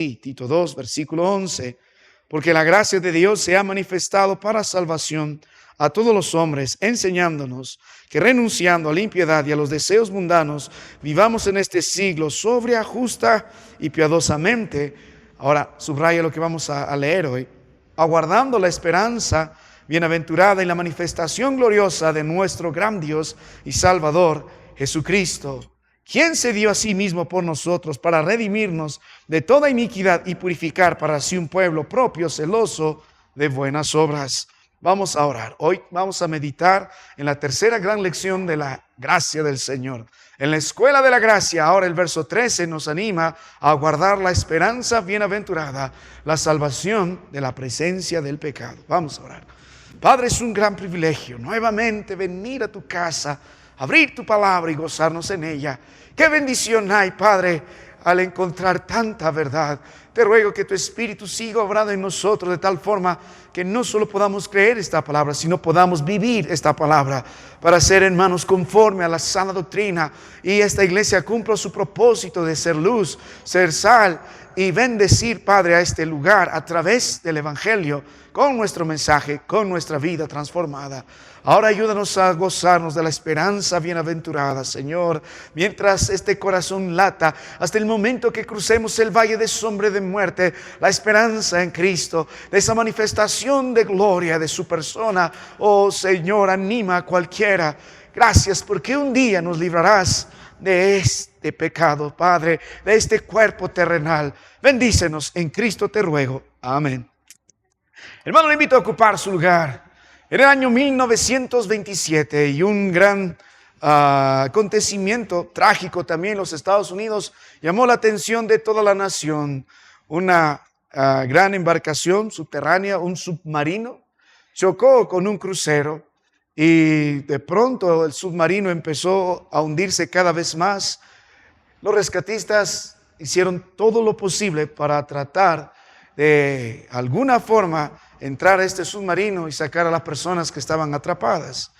Tito 2, versículo 11. Porque la gracia de Dios se ha manifestado para salvación a todos los hombres, enseñándonos que renunciando a la impiedad y a los deseos mundanos, vivamos en este siglo sobria, justa y piadosamente. Ahora, subraya lo que vamos a leer hoy. Aguardando la esperanza bienaventurada y la manifestación gloriosa de nuestro gran Dios y Salvador, Jesucristo, quien se dio a sí mismo por nosotros para redimirnos de toda iniquidad y purificar para sí un pueblo propio, celoso de buenas obras. Vamos a orar. Hoy vamos a meditar en la tercera gran lección de la gracia del Señor. En la escuela de la gracia, ahora el verso 13 nos anima a guardar la esperanza bienaventurada, la salvación de la presencia del pecado. Vamos a orar. Padre, es un gran privilegio nuevamente venir a tu casa, abrir tu palabra y gozarnos en ella. Qué bendición hay, Padre, al encontrar tanta verdad. Te ruego que tu Espíritu siga obrando en nosotros de tal forma que no solo podamos creer esta palabra, sino podamos vivir esta palabra para ser hermanos conforme a la sana doctrina. Y esta iglesia cumpla su propósito de ser luz, ser sal y bendecir, Padre, a este lugar a través del Evangelio, con nuestro mensaje, con nuestra vida transformada. Ahora ayúdanos a gozarnos de la esperanza bienaventurada, Señor, mientras este corazón lata, hasta el momento que crucemos el valle de sombra de muerte, la esperanza en Cristo, de esa manifestación de gloria de su persona. Oh Señor, anima a cualquiera. Gracias porque un día nos librarás de este pecado, Padre, de este cuerpo terrenal. Bendícenos, en Cristo te ruego. Amén. Hermano, le invito a ocupar su lugar. En el año 1927 y un gran acontecimiento trágico también en los Estados Unidos llamó la atención de toda la nación. Una gran embarcación subterránea, un submarino, chocó con un crucero y de pronto el submarino empezó a hundirse cada vez más. Los rescatistas hicieron todo lo posible para tratar de alguna forma entrar a este submarino y sacar a las personas que estaban atrapadas.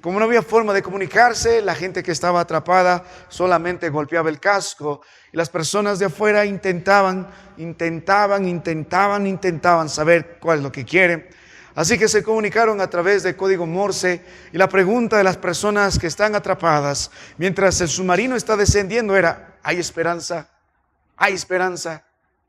Como no había forma de comunicarse, la gente que estaba atrapada solamente golpeaba el casco y las personas de afuera intentaban saber cuál es lo que quieren. Así que se comunicaron a través de código Morse y la pregunta de las personas que están atrapadas mientras el submarino está descendiendo era: ¿hay esperanza? ¿Hay esperanza?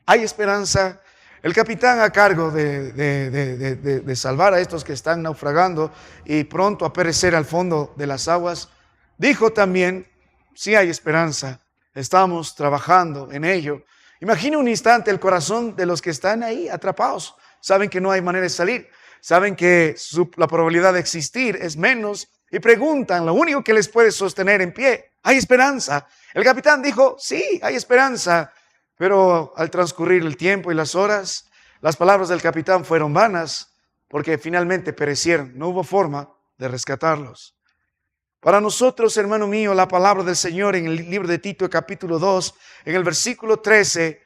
¿Hay esperanza? El capitán a cargo de salvar a estos que están naufragando y pronto a perecer al fondo de las aguas, dijo también: sí hay esperanza, estamos trabajando en ello. Imagine un instante el corazón de los que están ahí atrapados. Saben que no hay manera de salir, saben que la probabilidad de existir es menos y preguntan, lo único que les puede sostener en pie: ¿hay esperanza? El capitán dijo: sí, hay esperanza. Pero al transcurrir el tiempo y las horas, las palabras del capitán fueron vanas porque finalmente perecieron. No hubo forma de rescatarlos. Para nosotros, hermano mío, la palabra del Señor en el libro de Tito, capítulo 2, en el versículo 13,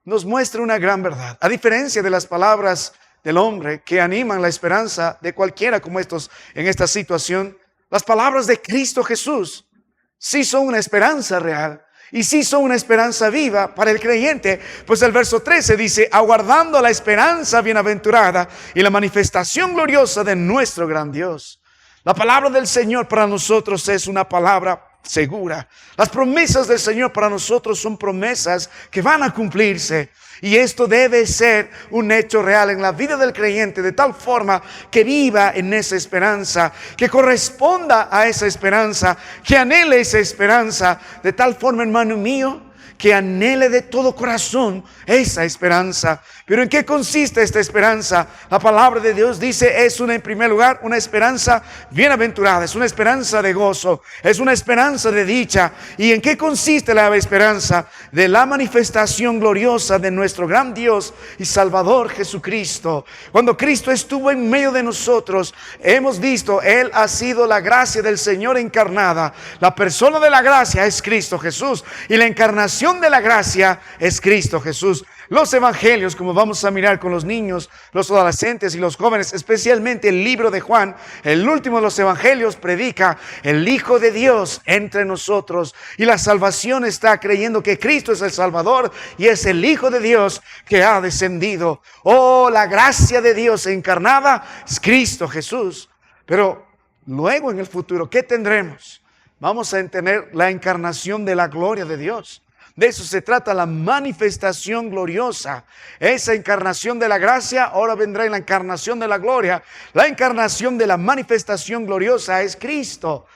nos muestra una gran verdad. A diferencia de las palabras del hombre que animan la esperanza de cualquiera como estos en esta situación, las palabras de Cristo Jesús sí son una esperanza real. Y sí son una esperanza viva para el creyente, pues el verso 13 dice: aguardando la esperanza bienaventurada y la manifestación gloriosa de nuestro gran Dios. La palabra del Señor para nosotros es una palabra segura. Las promesas del Señor para nosotros son promesas que van a cumplirse. Y esto debe ser un hecho real en la vida del creyente, de tal forma que viva en esa esperanza, que corresponda a esa esperanza, que anhele esa esperanza, de tal forma, hermano mío, que anhele de todo corazón esa esperanza. Pero ¿en qué consiste esta esperanza? La palabra de Dios dice: es en primer lugar una esperanza bienaventurada, es una esperanza de gozo, es una esperanza de dicha. ¿Y en qué consiste la esperanza? De la manifestación gloriosa de nuestro gran Dios y Salvador Jesucristo. Cuando Cristo estuvo en medio de nosotros, hemos visto, Él ha sido la gracia del Señor encarnada. La persona de la gracia es Cristo Jesús y la encarnación de la gracia es Cristo Jesús. Los evangelios, como vamos a mirar con los niños, los adolescentes y los jóvenes, especialmente el libro de Juan, el último de los evangelios, predica el Hijo de Dios entre nosotros. Y la salvación está creyendo que Cristo es el Salvador y es el Hijo de Dios que ha descendido. Oh, la gracia de Dios encarnada es Cristo Jesús. Pero luego en el futuro, ¿qué tendremos? Vamos a tener la encarnación de la gloria de Dios. De eso se trata la manifestación gloriosa. Esa encarnación de la gracia ahora vendrá en la encarnación de la gloria. La encarnación de la manifestación gloriosa es Cristo.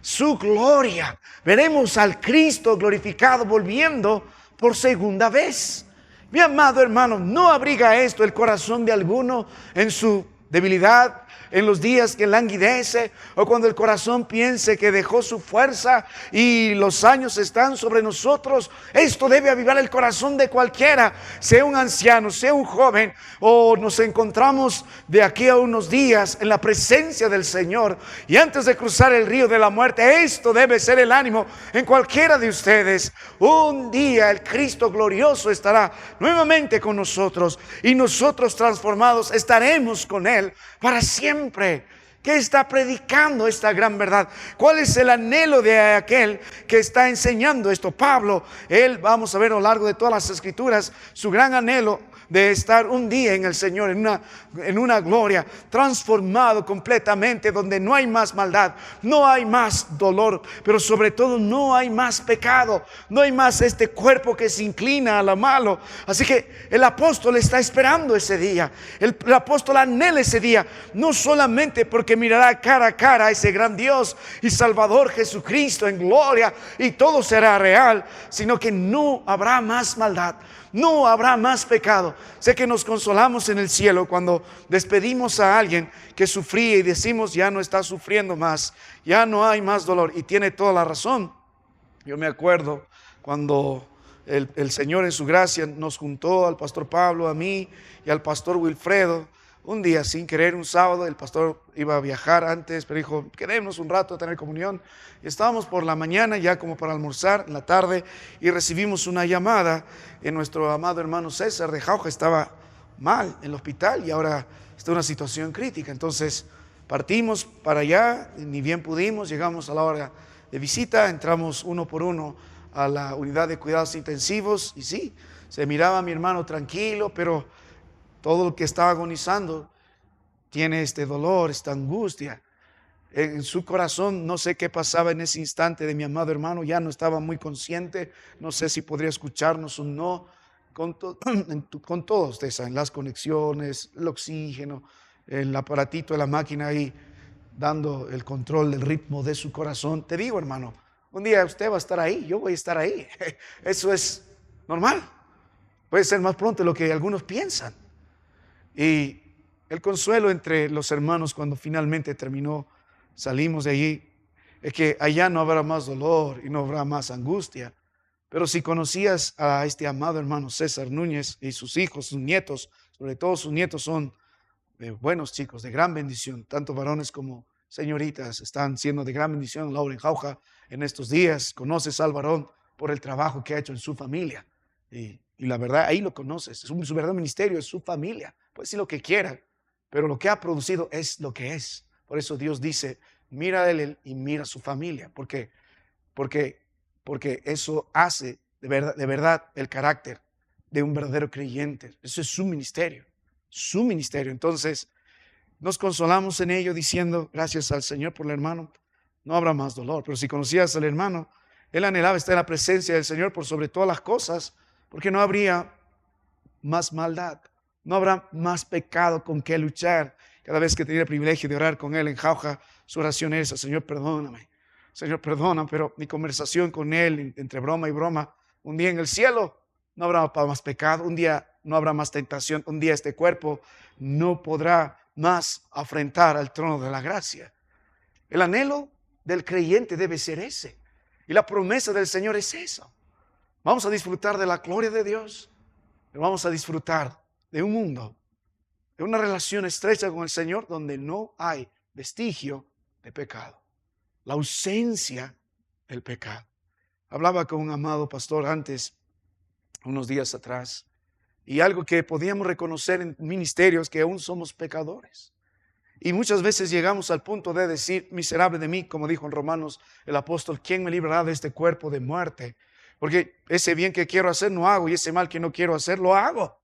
Su gloria. Veremos al Cristo glorificado volviendo por segunda vez. Mi amado hermano, ¿no abriga esto el corazón de alguno en su debilidad, en los días que languidece, o cuando el corazón piense que dejó su fuerza y los años están sobre nosotros? Esto debe avivar el corazón de cualquiera, sea un anciano, sea un joven, o nos encontramos de aquí a unos días en la presencia del Señor y antes de cruzar el río de la muerte. Esto debe ser el ánimo en cualquiera de ustedes. Un día el Cristo glorioso estará nuevamente con nosotros y nosotros transformados estaremos con Él para siempre. ¿Qué está predicando esta gran verdad? ¿Cuál es el anhelo de aquel que está enseñando esto? Pablo, él, vamos a ver a lo largo de todas las escrituras, su gran anhelo de estar un día en el Señor, en una gloria, transformado completamente, donde no hay más maldad, no hay más dolor, pero sobre todo no hay más pecado, no hay más este cuerpo que se inclina a lo malo. Así que el apóstol está esperando ese día, el apóstol anhela ese día, no solamente porque mirará cara a cara a ese gran Dios y Salvador Jesucristo en gloria y todo será real, sino que no habrá más maldad, no habrá más pecado. Sé que nos consolamos en el cielo cuando despedimos a alguien que sufría y decimos ya no está sufriendo más, ya no hay más dolor, y tiene toda la razón. Yo me acuerdo cuando el Señor en su gracia nos juntó al pastor Pablo, a mí y al pastor Wilfredo. Un día sin querer, un sábado, el pastor iba a viajar antes, pero dijo, quedémonos un rato a tener comunión. Y estábamos por la mañana ya como para almorzar, en la tarde, y recibimos una llamada. En nuestro amado hermano César de Jauja estaba mal en el hospital y ahora está en una situación crítica. Entonces partimos para allá, ni bien pudimos, llegamos a la hora de visita, entramos uno por uno a la unidad de cuidados intensivos y sí, se miraba a mi hermano tranquilo, pero todo el que está agonizando tiene este dolor, esta angustia. En su corazón, no sé qué pasaba en ese instante de mi amado hermano, ya no estaba muy consciente, no sé si podría escucharnos o no, con todos ustedes saben, las conexiones, el oxígeno, el aparatito de la máquina ahí, dando el control del ritmo de su corazón. Te digo, hermano, un día usted va a estar ahí, yo voy a estar ahí. Eso es normal, puede ser más pronto de lo que algunos piensan. Y el consuelo entre los hermanos cuando finalmente terminó, salimos de allí, es que allá no habrá más dolor y no habrá más angustia. Pero si conocías a este amado hermano César Núñez y sus hijos, sus nietos, sobre todo sus nietos son buenos chicos, de gran bendición, tanto varones como señoritas están siendo de gran bendición. Lauren Jauja en estos días, conoces al varón por el trabajo que ha hecho en su familia. Y la verdad, ahí lo conoces. Su verdadero ministerio es su familia. Puede decir lo que quiera, pero lo que ha producido es lo que es. Por eso Dios dice, mira a él y mira a su familia. Porque eso hace de verdad el carácter de un verdadero creyente. Eso es su ministerio. Su ministerio. Entonces, nos consolamos en ello diciendo, gracias al Señor por el hermano. No habrá más dolor. Pero si conocías al hermano, él anhelaba estar en la presencia del Señor por sobre todas las cosas, porque no habría más maldad, no habrá más pecado con que luchar. Cada vez que tenía el privilegio de orar con él en Jauja, su oración era esa: Señor, perdóname, Señor, perdona. Pero mi conversación con él, entre broma y broma, un día en el cielo no habrá más pecado, un día no habrá más tentación, un día este cuerpo no podrá más afrentar al trono de la gracia. El anhelo del creyente debe ser ese, y la promesa del Señor es eso. Vamos a disfrutar de la gloria de Dios, pero vamos a disfrutar de un mundo, de una relación estrecha con el Señor donde no hay vestigio de pecado, la ausencia del pecado. Hablaba con un amado pastor antes, unos días atrás, Y algo que podíamos reconocer en ministerios, que aún somos pecadores. Y muchas veces llegamos al punto de decir, miserable de mí, como dijo en Romanos el apóstol, ¿quién me librará de este cuerpo de muerte? Porque ese bien que quiero hacer no hago, y ese mal que no quiero hacer lo hago.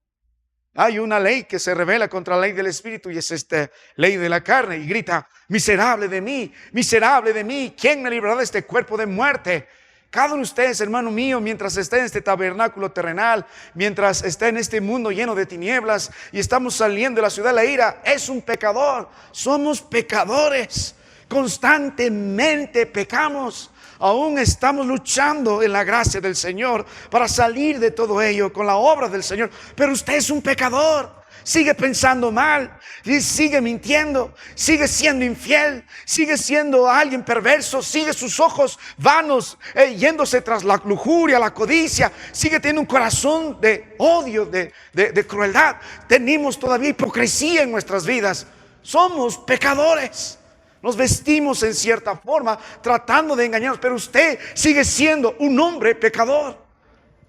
Hay una ley que se revela contra la ley del Espíritu, y es esta ley de la carne, y grita, miserable de mí, ¿quién me librará de este cuerpo de muerte? Cada uno de ustedes, hermano mío, mientras esté en este tabernáculo terrenal, mientras esté en este mundo lleno de tinieblas y estamos saliendo de la ciudad de la ira, es un pecador. Somos pecadores. Constantemente pecamos. Aún estamos luchando en la gracia del Señor para salir de todo ello con la obra del Señor. Pero usted es un pecador. Sigue pensando mal, sigue mintiendo, sigue siendo infiel, sigue siendo alguien perverso, sigue sus ojos vanos, yéndose tras la lujuria, la codicia, sigue teniendo un corazón de odio, de crueldad. Tenemos todavía hipocresía en nuestras vidas. Somos pecadores. Nos vestimos en cierta forma tratando de engañarnos, pero usted sigue siendo un hombre pecador.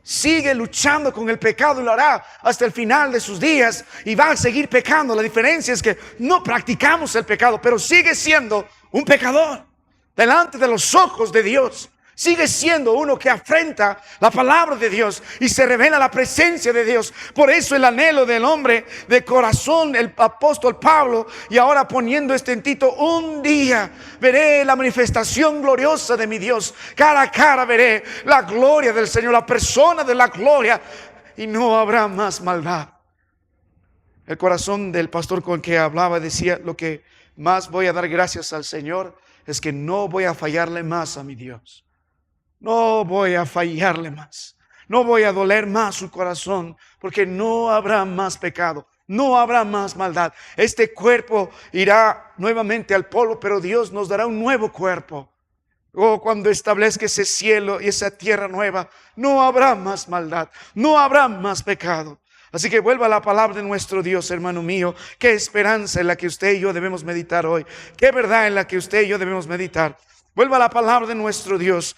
Sigue luchando con el pecado y lo hará hasta el final de sus días y va a seguir pecando. La diferencia es que no practicamos el pecado, pero sigue siendo un pecador delante de los ojos de Dios. Sigue siendo uno que afrenta la palabra de Dios y se revela la presencia de Dios. Por eso el anhelo del hombre de corazón, el apóstol Pablo, y ahora poniendo en Tito, un día veré la manifestación gloriosa de mi Dios. Cara a cara veré la gloria del Señor, la persona de la gloria, y no habrá más maldad. El corazón del pastor con que hablaba decía, lo que más voy a dar gracias al Señor es que no voy a fallarle más a mi Dios. No voy a fallarle más. No voy a doler más su corazón, porque no habrá más pecado. No habrá más maldad. Este cuerpo irá nuevamente al polvo, pero Dios nos dará un nuevo cuerpo. Oh, cuando establezca ese cielo y esa tierra nueva, no habrá más maldad. No habrá más pecado. Así que vuelva a la palabra de nuestro Dios, hermano mío. Qué esperanza en la que usted y yo debemos meditar hoy. Qué verdad en la que usted y yo debemos meditar. Vuelva a la palabra de nuestro Dios.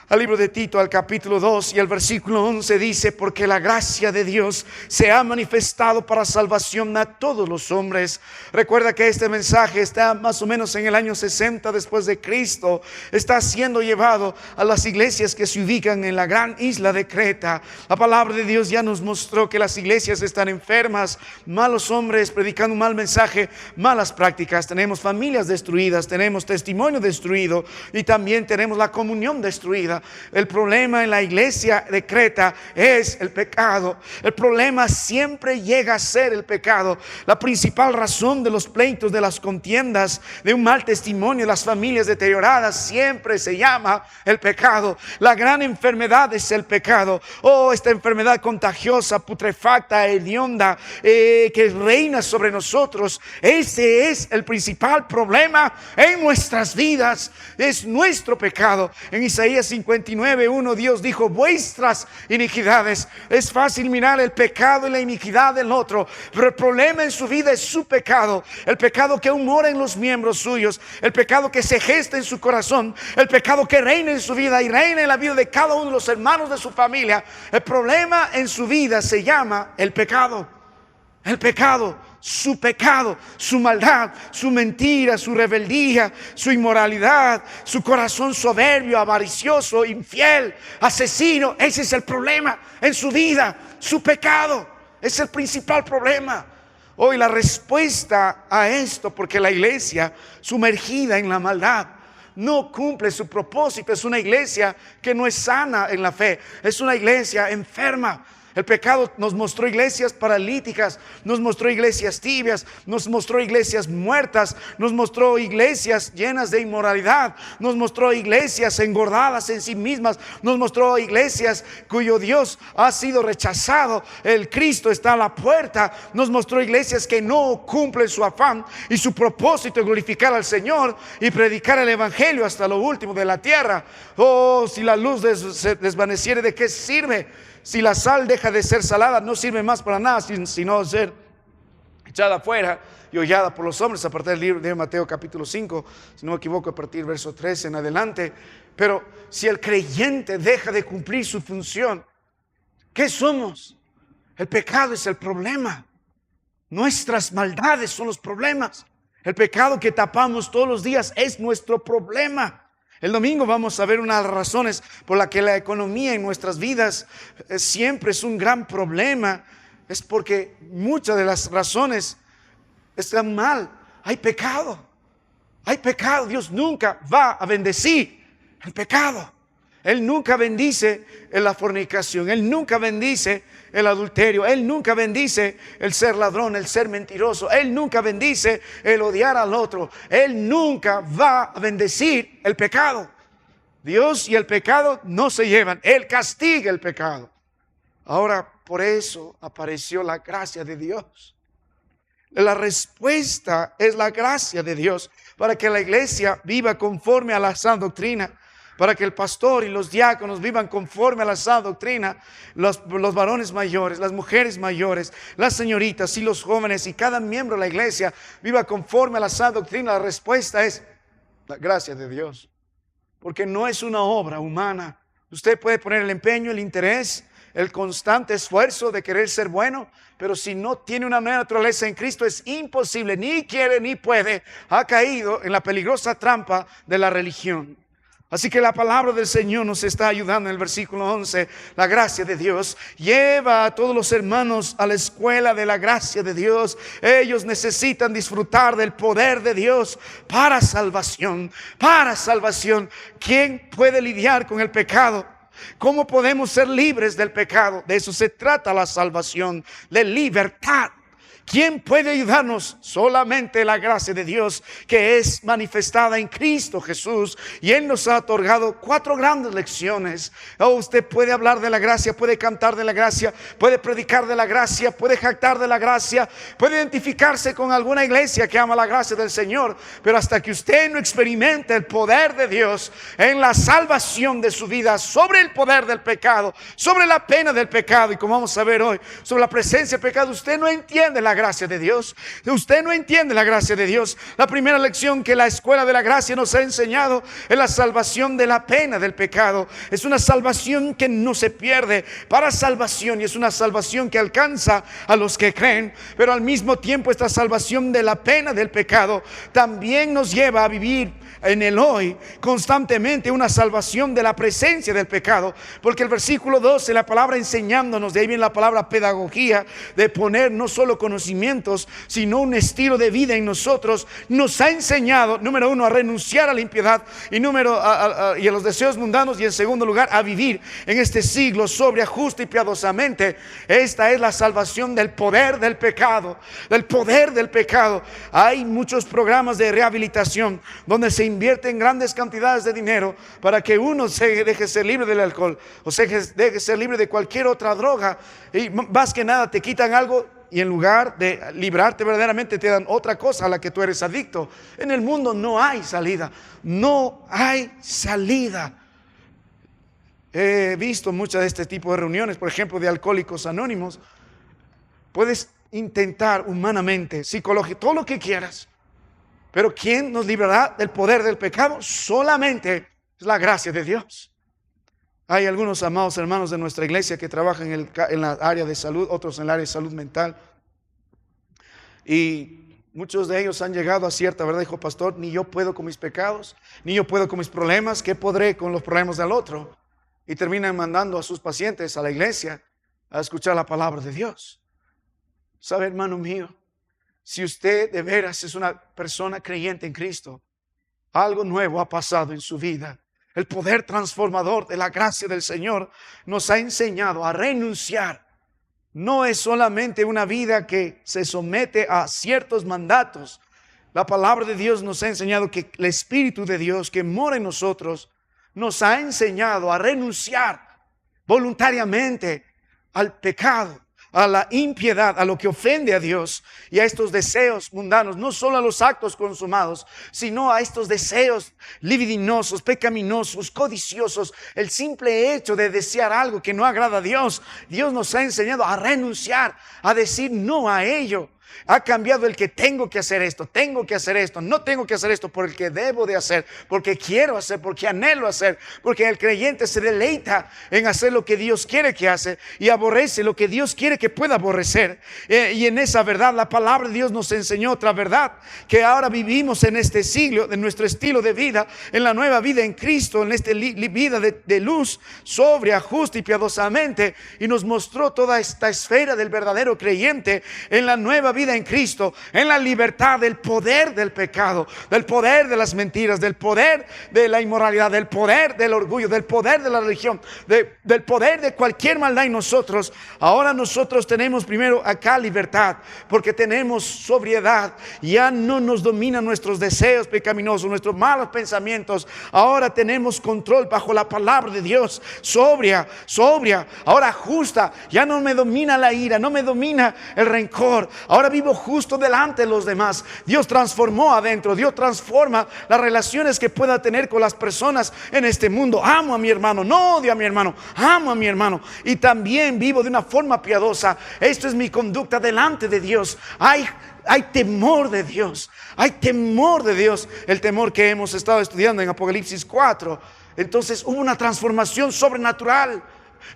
Al libro de Tito, al capítulo 2 y el versículo 11 dice, porque la gracia de Dios se ha manifestado para salvación a todos los hombres. Recuerda que este mensaje está más o menos en el año 60 después de Cristo. Está siendo llevado a las iglesias que se ubican en la gran isla de Creta. La palabra de Dios ya nos mostró que las iglesias están enfermas, malos hombres predicando un mal mensaje, malas prácticas. Tenemos familias destruidas, tenemos testimonio destruido y también tenemos la comunión destruida. El problema en la iglesia de Creta es el pecado. El problema siempre llega a ser el pecado. La principal razón de los pleitos, de las contiendas, de un mal testimonio, de las familias deterioradas, siempre se llama el pecado. La gran enfermedad es el pecado. Oh, esta enfermedad contagiosa, putrefacta, hedionda, que reina sobre nosotros. Ese es el principal problema en nuestras vidas. Es nuestro pecado. En Isaías 59:1 Dios dijo, vuestras iniquidades. Es fácil mirar el pecado y la iniquidad del otro, pero el problema en su vida es su pecado. El pecado que aún mora en los miembros suyos, el pecado que se gesta en su corazón, el pecado que reina en su vida y reina en la vida de cada uno de los hermanos de su familia. El problema en su vida se llama el pecado. El pecado, su maldad, su mentira, su rebeldía, su inmoralidad, su corazón soberbio, avaricioso, infiel, asesino. Ese es el problema en su vida, su pecado. Es el principal problema. Hoy la respuesta a esto, porque la iglesia sumergida en la maldad no cumple su propósito, es una iglesia que no es sana en la fe, es una iglesia enferma. El pecado nos mostró iglesias paralíticas, nos mostró iglesias tibias, nos mostró iglesias muertas, nos mostró iglesias llenas de inmoralidad, nos mostró iglesias engordadas en sí mismas, nos mostró iglesias cuyo Dios ha sido rechazado, el Cristo está a la puerta, nos mostró iglesias que no cumplen su afán y su propósito de glorificar al Señor y predicar el evangelio hasta lo último de la tierra. Oh, si la luz se desvaneciere, ¿de qué sirve? Si la sal deja de ser salada, no sirve más para nada, sino ser echada afuera y hollada por los hombres. A partir del libro de Mateo capítulo 5, si no me equivoco, a partir del verso 13 en adelante. Pero si el creyente deja de cumplir su función, ¿qué somos? El pecado es el problema. Nuestras maldades son los problemas. El pecado que tapamos todos los días es nuestro problema. El domingo vamos a ver una de las razones por la que la economía en nuestras vidas siempre es un gran problema. Es porque muchas de las razones están mal. Hay pecado. Hay pecado. Dios nunca va a bendecir el pecado. Él nunca bendice la fornicación. Él nunca bendice el adulterio. Él nunca bendice el ser ladrón, el ser mentiroso. Él nunca bendice el odiar al otro. Él nunca va a bendecir el pecado. Dios y el pecado no se llevan. Él castiga el pecado. Ahora, por eso apareció la gracia de Dios. La respuesta es la gracia de Dios para que la iglesia viva conforme a la sana doctrina. Para que el pastor y los diáconos vivan conforme a la sana doctrina, los varones mayores, las mujeres mayores, las señoritas y los jóvenes y cada miembro de la iglesia viva conforme a la sana doctrina. La respuesta es la gracia de Dios, porque no es una obra humana. Usted puede poner el empeño, el interés, el constante esfuerzo de querer ser bueno, pero si no tiene una nueva naturaleza en Cristo es imposible, ni quiere ni puede. Ha caído en la peligrosa trampa de la religión. Así que la palabra del Señor nos está ayudando en el versículo 11. La gracia de Dios lleva a todos los hermanos a la escuela de la gracia de Dios. Ellos necesitan disfrutar del poder de Dios para salvación. Para salvación. ¿Quién puede lidiar con el pecado? ¿Cómo podemos ser libres del pecado? De eso se trata la salvación, de libertad. ¿Quién puede ayudarnos? Solamente la gracia de Dios, que es manifestada en Cristo Jesús. Y Él nos ha otorgado 4 grandes lecciones. Usted puede hablar de la gracia, puede cantar de la gracia, puede predicar de la gracia, puede jactar de la gracia, puede identificarse con alguna iglesia que ama la gracia del Señor. Pero hasta que usted no experimente el poder de Dios en la salvación de su vida, sobre el poder del pecado, sobre la pena del pecado, y como vamos a ver hoy, sobre la presencia del pecado, usted no entiende la gracia de Dios. Usted no entiende la gracia de Dios. La primera lección que la escuela de la gracia nos ha enseñado es la salvación de la pena del pecado. Es una salvación que no se pierde para salvación, y es una salvación que alcanza a los que creen. Pero al mismo tiempo esta salvación de la pena del pecado también nos lleva a vivir en el hoy constantemente una salvación de la presencia del pecado, porque el versículo 12, la palabra enseñándonos, de ahí viene la palabra pedagogía, de poner no solo conocimientos sino un estilo de vida en nosotros, nos ha enseñado, número 1, a renunciar a la impiedad, y y a los deseos mundanos, y en segundo lugar a vivir en este siglo sobria, justa y piadosamente. Esta es la salvación del poder del pecado, del poder del pecado. Hay muchos programas de rehabilitación donde se invierten grandes cantidades de dinero para que uno se deje ser libre del alcohol, o se deje ser libre de cualquier otra droga, y más que nada te quitan algo y en lugar de librarte verdaderamente te dan otra cosa a la que tú eres adicto. En el mundo no hay salida, no hay salida. He visto muchas de este tipo de reuniones, por ejemplo de Alcohólicos Anónimos. Puedes intentar humanamente, psicológicamente, todo lo que quieras, pero ¿quién nos librará del poder del pecado? Solamente es la gracia de Dios. Hay algunos amados hermanos de nuestra iglesia que trabajan en la área de salud, otros en el área de salud mental. Y muchos de ellos han llegado a cierta verdad. Dijo, pastor, ni yo puedo con mis pecados, ni yo puedo con mis problemas. ¿Qué podré con los problemas del otro? Y terminan mandando a sus pacientes a la iglesia a escuchar la palabra de Dios. ¿Sabe, hermano mío? Si usted de veras es una persona creyente en Cristo, algo nuevo ha pasado en su vida. El poder transformador de la gracia del Señor nos ha enseñado a renunciar. No es solamente una vida que se somete a ciertos mandatos. La palabra de Dios nos ha enseñado que el Espíritu de Dios que mora en nosotros nos ha enseñado a renunciar voluntariamente al pecado, a la impiedad, a lo que ofende a Dios y a estos deseos mundanos, no solo a los actos consumados, sino a estos deseos libidinosos, pecaminosos, codiciosos. El simple hecho de desear algo que no agrada a Dios, Dios nos ha enseñado a renunciar, a decir no a ello. Ha cambiado el que tengo que hacer esto, no tengo que hacer esto por el que debo de hacer, porque quiero hacer, porque anhelo hacer, porque el creyente se deleita en hacer lo que Dios quiere que hace y aborrece lo que Dios quiere que pueda aborrecer. Y en esa verdad la palabra de Dios nos enseñó otra verdad, que ahora vivimos en este siglo, de nuestro estilo de vida, en la nueva vida en Cristo, en esta vida de luz, sobria, justa y piadosamente, y nos mostró toda esta esfera del verdadero creyente en la nueva vida en Cristo, en la libertad del poder del pecado, del poder de las mentiras, del poder de la inmoralidad, del poder del orgullo, del poder de la religión, del poder de cualquier maldad en nosotros. Ahora nosotros tenemos primero acá libertad, porque tenemos sobriedad. Ya no nos dominan nuestros deseos pecaminosos, nuestros malos pensamientos. Ahora tenemos control bajo la palabra de Dios, sobria, ahora justa. Ya no me domina la ira, no me domina el rencor. Ahora vivo justo delante de los demás. Dios transformó adentro, Dios transforma las relaciones que pueda tener con las personas en este mundo. Amo a mi hermano, no odio a mi hermano, amo a mi hermano, y también vivo de una forma piadosa. Esto es mi conducta delante de Dios. Hay temor de Dios, hay temor de Dios, el temor que hemos estado estudiando en Apocalipsis 4. Entonces hubo una transformación sobrenatural.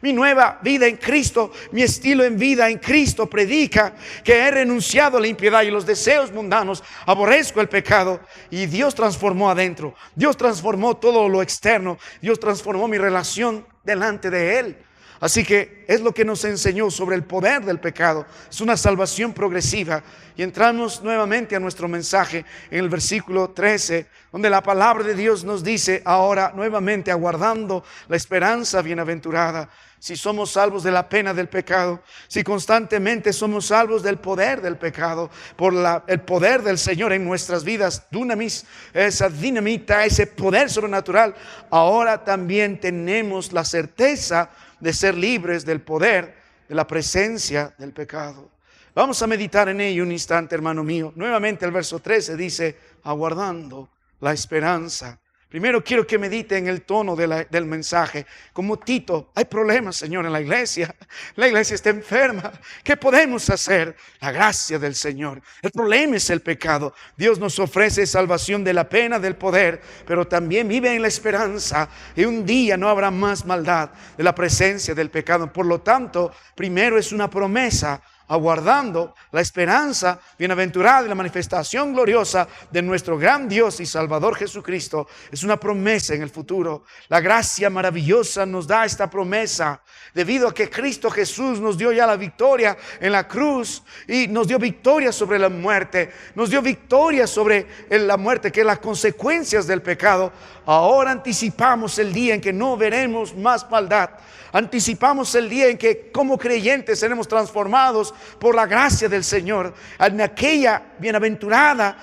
Mi nueva vida en Cristo, mi estilo en vida en Cristo predica que he renunciado a la impiedad y los deseos mundanos, aborrezco el pecado, y Dios transformó adentro, Dios transformó todo lo externo, Dios transformó mi relación delante de Él. Así que es lo que nos enseñó sobre el poder del pecado. Es una salvación progresiva. Y entramos nuevamente a nuestro mensaje en el versículo 13, donde la palabra de Dios nos dice ahora nuevamente, aguardando la esperanza bienaventurada. Si somos salvos de la pena del pecado, si constantemente somos salvos del poder del pecado, por el poder del Señor en nuestras vidas, dunamis, esa dinamita, ese poder sobrenatural, ahora también tenemos la certeza de ser libres del poder, de la presencia del pecado. Vamos a meditar en ello un instante, hermano mío. Nuevamente el verso 13 dice, aguardando la esperanza. Primero quiero que medite en el tono del mensaje. Como Tito, hay problemas, Señor, en la iglesia. La iglesia está enferma. ¿Qué podemos hacer? La gracia del Señor. El problema es el pecado. Dios nos ofrece salvación de la pena, del poder, pero también vive en la esperanza. Y un día no habrá más maldad de la presencia del pecado. Por lo tanto, primero es una promesa, aguardando la esperanza bienaventurada y la manifestación gloriosa de nuestro gran Dios y Salvador Jesucristo. Es una promesa en el futuro. La gracia maravillosa nos da esta promesa, debido a que Cristo Jesús nos dio ya la victoria en la cruz, y nos dio victoria sobre la muerte, nos dio victoria sobre la muerte, que es las consecuencias del pecado. Ahora anticipamos el día en que no veremos más maldad. Anticipamos el día en que como creyentes seremos transformados por la gracia del Señor, en aquella bienaventurada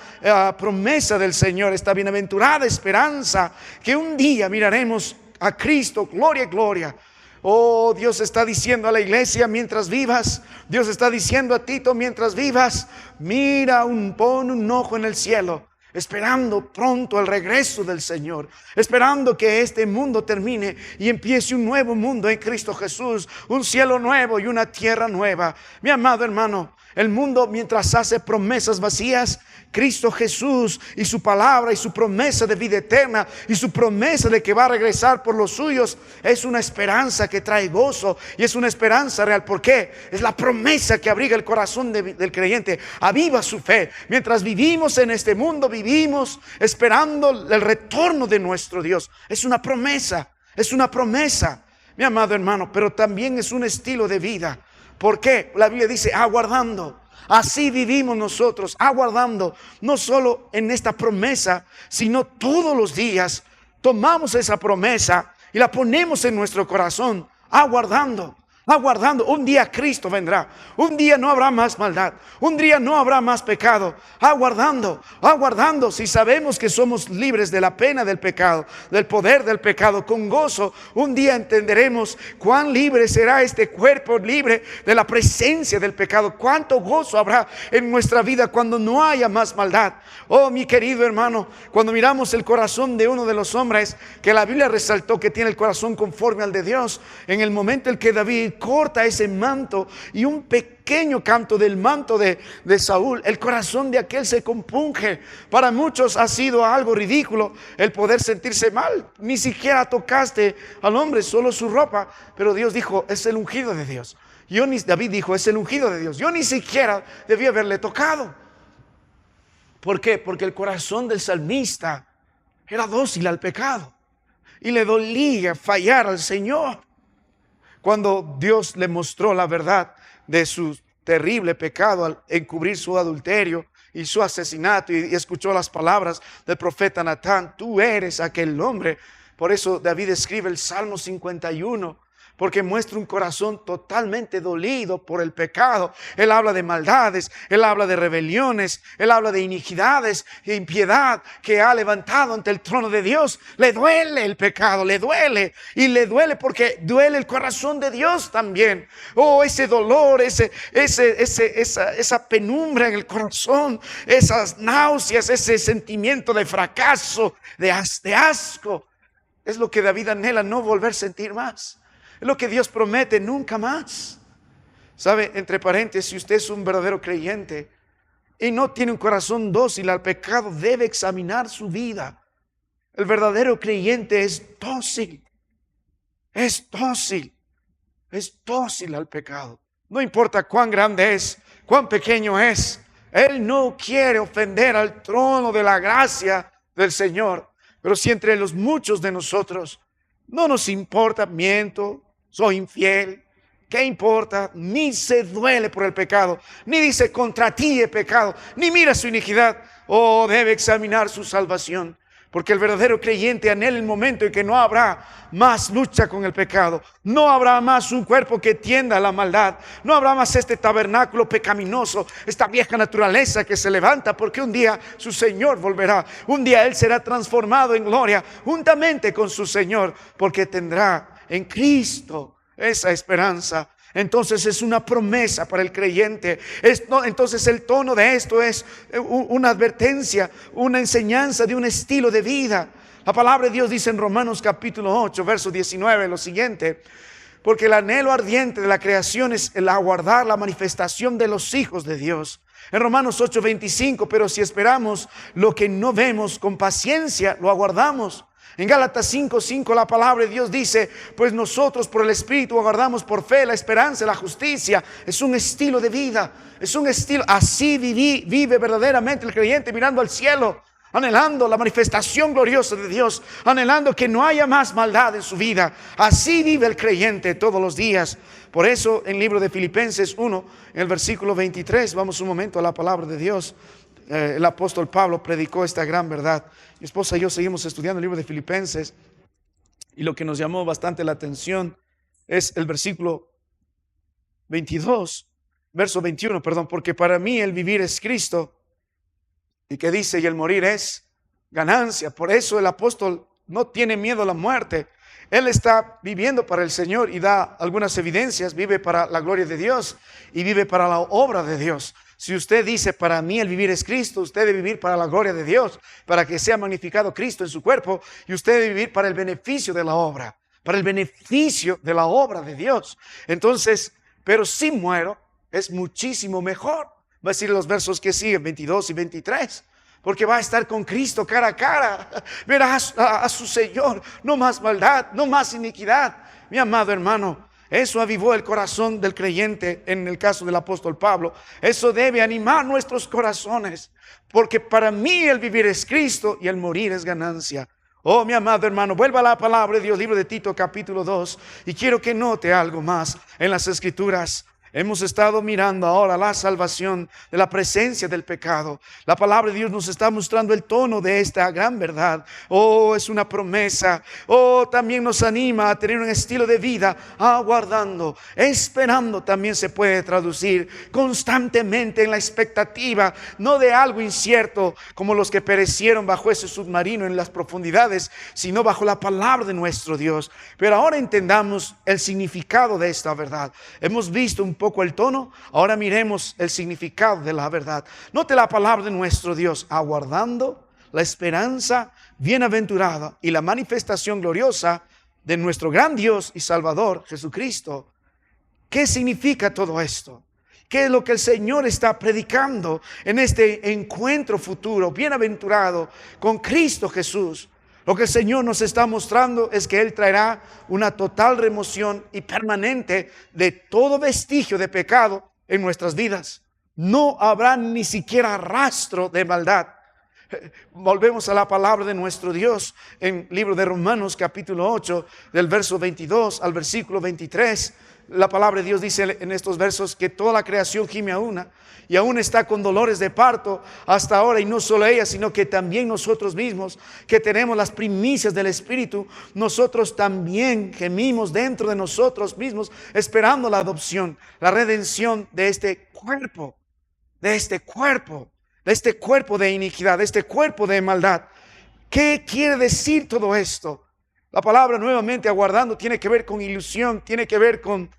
promesa del Señor, esta bienaventurada esperanza, que un día miraremos a Cristo, gloria, gloria. Oh, Dios está diciendo a la iglesia, mientras vivas, Dios está diciendo a Tito, mientras vivas, mira, pon un ojo en el cielo, esperando pronto el regreso del Señor, esperando que este mundo termine y empiece un nuevo mundo en Cristo Jesús, un cielo nuevo y una tierra nueva. Mi amado hermano, el mundo, mientras hace promesas vacías, Cristo Jesús y su palabra y su promesa de vida eterna y su promesa de que va a regresar por los suyos, es una esperanza que trae gozo y es una esperanza real. ¿Por qué? Es la promesa que abriga el corazón del creyente, aviva su fe. Mientras vivimos en este mundo, vivimos esperando el retorno de nuestro Dios. Es una promesa, mi amado hermano, pero también es un estilo de vida. ¿Por qué? La Biblia dice aguardando. Así vivimos nosotros, aguardando, no solo en esta promesa, sino todos los días tomamos esa promesa y la ponemos en nuestro corazón, aguardando. Un día Cristo vendrá, un día no habrá más maldad, un día no habrá más pecado, aguardando, si sabemos que somos libres de la pena del pecado, del poder del pecado, con gozo, un día entenderemos cuán libre será este cuerpo, libre de la presencia del pecado, cuánto gozo habrá en nuestra vida cuando no haya más maldad. Oh, mi querido hermano, cuando miramos el corazón de uno de los hombres, que la Biblia resaltó que tiene el corazón conforme al de Dios, en el momento en que David corta ese manto y un pequeño canto del manto de Saúl, el corazón de aquel se compunge. Para muchos ha sido algo ridículo el poder sentirse mal. Ni siquiera tocaste al hombre, solo su ropa. Pero Dios dijo, es el ungido de Dios. David dijo, es el ungido de Dios. Yo ni siquiera debí haberle tocado. ¿Por qué? Porque el corazón del salmista era dócil al pecado y le dolía fallar al Señor. Cuando Dios le mostró la verdad de su terrible pecado al encubrir su adulterio y su asesinato, y escuchó las palabras del profeta Natán, tú eres aquel hombre. Por eso David escribe el Salmo 51, porque muestra un corazón totalmente dolido por el pecado. Él habla de maldades, él habla de rebeliones, él habla de iniquidades e impiedad que ha levantado ante el trono de Dios. Le duele el pecado, le duele, y le duele porque duele el corazón de Dios también. Oh, ese dolor, esa penumbra en el corazón, esas náuseas, ese sentimiento de fracaso, de asco, es lo que David anhela no volver a sentir más. Es lo que Dios promete, nunca más. ¿Sabe? Entre paréntesis, si usted es un verdadero creyente y no tiene un corazón dócil al pecado, debe examinar su vida. El verdadero creyente es dócil. Es dócil. Es dócil al pecado. No importa cuán grande es, cuán pequeño es. Él no quiere ofender al trono de la gracia del Señor. Pero si entre los muchos de nosotros no nos importa, miento, soy infiel, ¿qué importa? Ni se duele por el pecado, ni dice contra ti he pecado, ni mira su iniquidad. Oh, debe examinar su salvación, porque el verdadero creyente anhela el momento en que no habrá más lucha con el pecado, no habrá más un cuerpo que tienda a la maldad, no habrá más este tabernáculo pecaminoso, esta vieja naturaleza que se levanta, porque un día su Señor volverá, un día Él será transformado en gloria juntamente con su Señor, porque tendrá en Cristo esa esperanza. Entonces es una promesa para el creyente. Entonces el tono de esto es una advertencia, una enseñanza de un estilo de vida. La palabra de Dios dice en Romanos capítulo 8, verso 19 lo siguiente: porque el anhelo ardiente de la creación es el aguardar la manifestación de los hijos de Dios. En Romanos 8, 25, pero si esperamos lo que no vemos, con paciencia lo aguardamos. En Gálatas 5:5 la palabra de Dios dice, pues nosotros por el Espíritu aguardamos por fe la esperanza, la justicia. Es un estilo de vida, es un estilo. Así vive verdaderamente el creyente, mirando al cielo, anhelando la manifestación gloriosa de Dios, anhelando que no haya más maldad en su vida. Así vive el creyente todos los días. Por eso en el libro de Filipenses 1, en el versículo 23, vamos un momento a la palabra de Dios. El apóstol Pablo predicó esta gran verdad. Mi esposa y yo seguimos estudiando el libro de Filipenses, y lo que nos llamó bastante la atención es el versículo 22, verso 21, perdón, porque para mí el vivir es Cristo, y que dice, y el morir es ganancia. Por eso el apóstol no tiene miedo a la muerte. Él está viviendo para el Señor y da algunas evidencias. Vive para la gloria de Dios y vive para la obra de Dios. Si usted dice, para mí el vivir es Cristo, usted debe vivir para la gloria de Dios, para que sea magnificado Cristo en su cuerpo, y usted debe vivir para el beneficio de la obra, para el beneficio de la obra de Dios. Entonces, pero si muero, es muchísimo mejor. Va a decir los versos que siguen, 22 y 23. Porque va a estar con Cristo cara a cara. Verá a su Señor. No más maldad, no más iniquidad. Mi amado hermano, eso avivó el corazón del creyente en el caso del apóstol Pablo. Eso debe animar nuestros corazones. Porque para mí el vivir es Cristo y el morir es ganancia. Oh, mi amado hermano, vuelva a la palabra de Dios, libro de Tito capítulo 2. Y quiero que note algo más en las Escrituras. Hemos estado mirando ahora la salvación de la presencia del pecado. La palabra de Dios nos está mostrando el tono de esta gran verdad. Oh, es una promesa. Oh, también nos anima a tener un estilo de vida aguardando, esperando. También se puede traducir constantemente en la expectativa, no de algo incierto como los que perecieron bajo ese submarino en las profundidades, sino bajo la palabra de nuestro Dios. Pero ahora entendamos el significado de esta verdad. Hemos visto un poco el tono, ahora miremos el significado de la verdad. Note la palabra de nuestro Dios: aguardando la esperanza bienaventurada y la manifestación gloriosa de nuestro gran Dios y Salvador Jesucristo, ¿Qué significa todo esto? ¿Qué es lo que el Señor está predicando en este encuentro futuro, bienaventurado, con Cristo Jesús? Lo que el Señor nos está mostrando es que Él traerá una total remoción y permanente de todo vestigio de pecado en nuestras vidas. No habrá ni siquiera rastro de maldad. Volvemos a la palabra de nuestro Dios en el libro de Romanos capítulo 8, del verso 22 al versículo 23. La palabra de Dios dice en estos versos que toda la creación gime a una y aún está con dolores de parto hasta ahora, y no solo ella, sino que también nosotros mismos, que tenemos las primicias del Espíritu, nosotros también gemimos dentro de nosotros mismos, esperando la adopción, la redención de este cuerpo, de este cuerpo de iniquidad, de este cuerpo de maldad. ¿Qué quiere decir todo esto? La palabra, nuevamente aguardando, tiene que ver con ilusión, tiene que ver con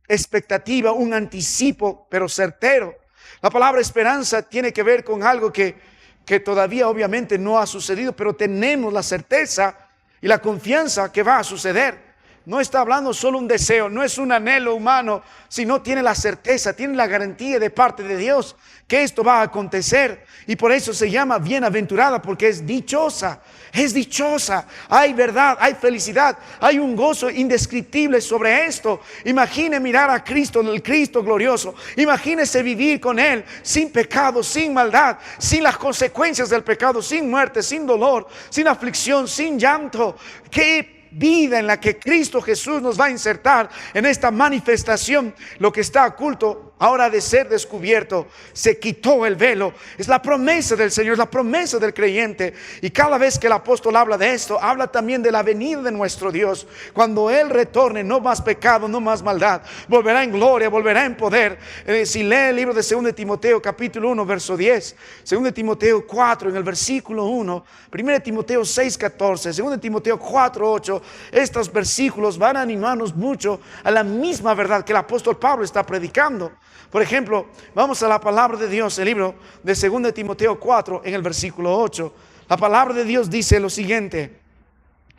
expectativa, un anticipo, pero certero. La palabra esperanza tiene que ver con algo que todavía obviamente no ha sucedido, pero tenemos la certeza y la confianza que va a suceder. No está hablando solo un deseo, no es un anhelo humano, sino tiene la certeza, tiene la garantía de parte de Dios que esto va a acontecer. Y por eso se llama bienaventurada, porque es dichosa, es dichosa. Hay verdad, hay felicidad, hay un gozo indescriptible sobre esto. Imagine mirar a Cristo, el Cristo glorioso. Imagínese vivir con Él sin pecado, sin maldad, sin las consecuencias del pecado, sin muerte, sin dolor, sin aflicción, sin llanto. ¡Qué vida en la que Cristo Jesús nos va a insertar en esta manifestación! Lo que está oculto ahora ha de ser descubierto. Se quitó el velo. Es la promesa del Señor, es la promesa del creyente. Y cada vez que el apóstol habla de esto, habla también de la venida de nuestro Dios. Cuando Él retorne, no más pecado, no más maldad. Volverá en gloria, volverá en poder. Si lee el libro de 2 Timoteo capítulo 1 verso 10, 2 Timoteo 4 en el versículo 1, 1 Timoteo 6, 14, 2 Timoteo 4, 8, estos versículos van a animarnos mucho a la misma verdad que el apóstol Pablo está predicando. Por ejemplo, vamos a la palabra de Dios, el libro de 2 Timoteo 4 en el versículo 8. La palabra de Dios dice lo siguiente: